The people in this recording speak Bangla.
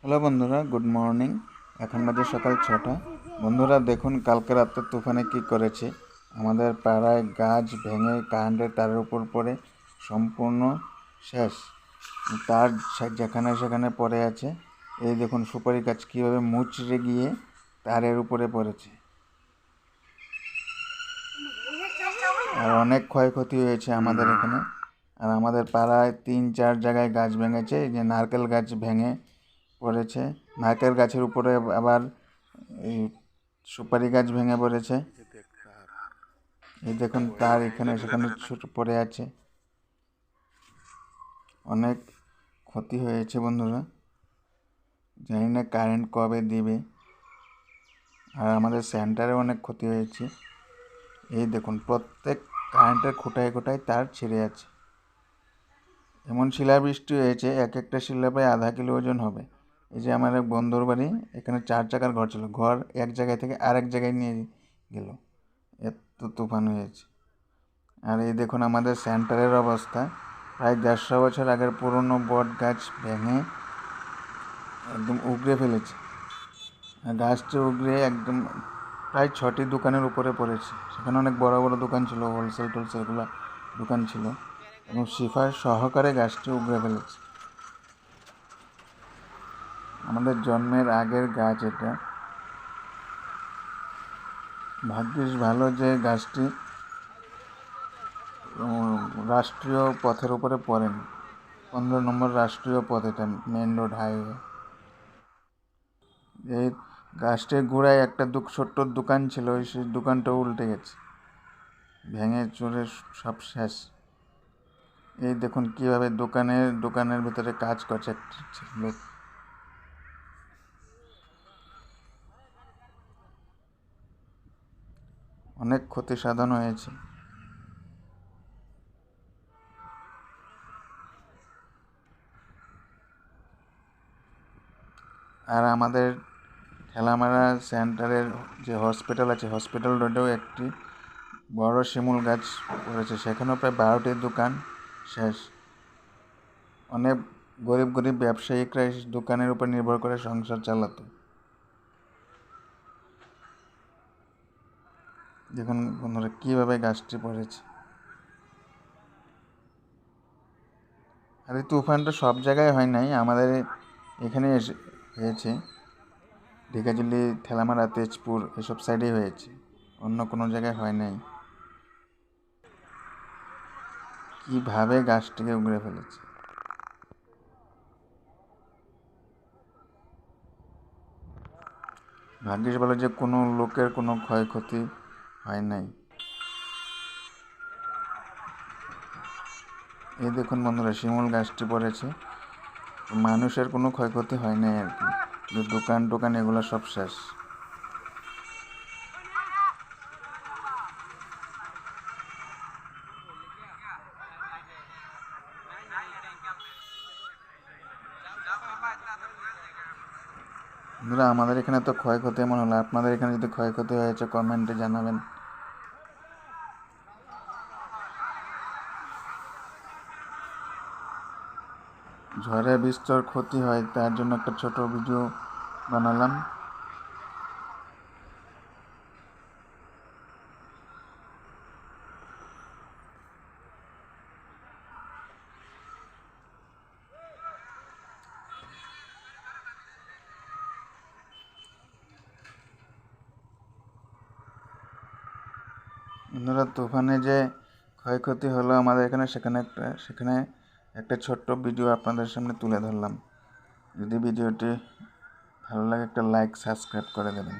হ্যালো বন্ধুরা, গুড মর্নিং। এখন বাজে সকাল 6টা। বন্ধুরা দেখুন, কালকে রাতে তুফানে কি করেছে। আমাদের পাড়ায় গাছ ভেঙে কারেন্টের তারের উপর পড়ে সম্পূর্ণ শেষ। তার যেখানে সেখানে পড়ে আছে। এই দেখুন সুপারি গাছ কীভাবে মুচড়ে গিয়ে তারের উপরে পড়েছে। আর অনেক ক্ষয়ক্ষতি হয়েছে আমাদের এখানে। আর আমাদের পাড়ায় 3-4 জায়গায় গাছ ভেঙেছে। এই যে নারকেল গাছ ভেঙে পড়েছে, নারকেল গাছের উপরে আবার এই সুপারি গাছ ভেঙে পড়েছে। এই দেখুন তার এখানে সেখানে ছোট পড়ে আছে। অনেক ক্ষতি হয়েছে বন্ধুরা, জানি না কারেন্ট কবে দিবে। আর আমাদের সেন্টারে অনেক ক্ষতি হয়েছে। এই দেখুন প্রত্যেক কারেন্টের খুঁটায় খুঁটায় তার ছিঁড়ে আছে। এমন শিলাবৃষ্টি হয়েছে, এক একটা শিলা প্রায় আধা কিলো ওজন হবে। এই যে আমার এক বন্ধুর বাড়ি, এখানে 4 চাকার ঘর ছিল, ঘর এক জায়গায় থেকে আরেক জায়গায় নিয়ে গেল, এত তুফান হয়েছে। আর এই দেখুন আমাদের সেন্টারের অবস্থা, প্রায় 150 বছর আগের পুরনো বট গাছ ভেঙে একদম উগড়ে ফেলেছে। আর গাছটা উগড়ে একদম প্রায় 6টি দোকানের উপরে পড়েছে। সেখানে অনেক বড় বড় দোকান ছিল, হোলসেল টোলসেলগুলো দোকান ছিল, এবং শিফার সহকারে গাছটি উগড়ে ফেলেছে। আমাদের জন্মের আগের গাছ এটা। ভাগ্যিস ভালো যে গাছটি রাষ্ট্রীয় পথের উপরে পড়েনি। 15 নম্বর রাষ্ট্রীয় পথ, এটা মেন রোড হাইওয়ে। এই গাছটির গোড়ায় একটা ছোট্ট দোকান ছিল, সেই দোকানটাও উল্টে গেছে, ভেঙে চুরে সব শেষ। এই দেখুন কীভাবে দোকানের ভিতরে কাজ করছে একটা লোক। অনেক ক্ষতি সাধন হয়েছে। আর আমাদের ঠেলামারা সেন্টারের যে হসপিটাল আছে, হসপিটাল রোডেও একটি বড় শিমুল গাছ পড়েছে, সেখানেও প্রায় 12টি দোকান শেষ। অনেক গরিব গরিব ব্যবসায়িকরা এই দোকানের উপর নির্ভর করে সংসার চালাতো। দেখুন বন্ধুরা কীভাবে গাছটি পড়েছে। আর এই তুফানটা সব জায়গায় হয় নাই, আমাদের এখানে হয়েছে। ঢেকাজুলি, ঠেলামারা, তেজপুর এসব সাইডেই হয়েছে, অন্য কোনো জায়গায় হয় নাই। কীভাবে গাছটিকে উগড়ে ফেলেছে। ভাগ্যিস বলে যে কোনো লোকের কোনো ক্ষয়ক্ষতি হয় নাই। এই দেখুন বন্ধুরা শিমুল গাছটি পড়েছে, মানুষের কোনো ক্ষয়ক্ষতি হয় নাই আর কি, দোকান এগুলো সব শেষ। বন্ধুরা আমাদের এখানে তো ক্ষয়ক্ষতি এমন হলো, আপনাদের এখানে যদি ক্ষয়ক্ষতি হয়েছে কমেন্টে জানাবেন। ঝড়ে বিস্তর ক্ষতি হয়, তার জন্য একটা ছোট ভিডিও বানালাম। বন্ধুরা তুফানে যে ক্ষয়ক্ষতি হলো আমাদের এখানে, সেখানে একটা ছোট্ট ভিডিও আপনাদের সামনে তুলে ধরলাম। যদি ভিডিওটি ভালো লাগে একটা লাইক সাবস্ক্রাইব করে দেবেন।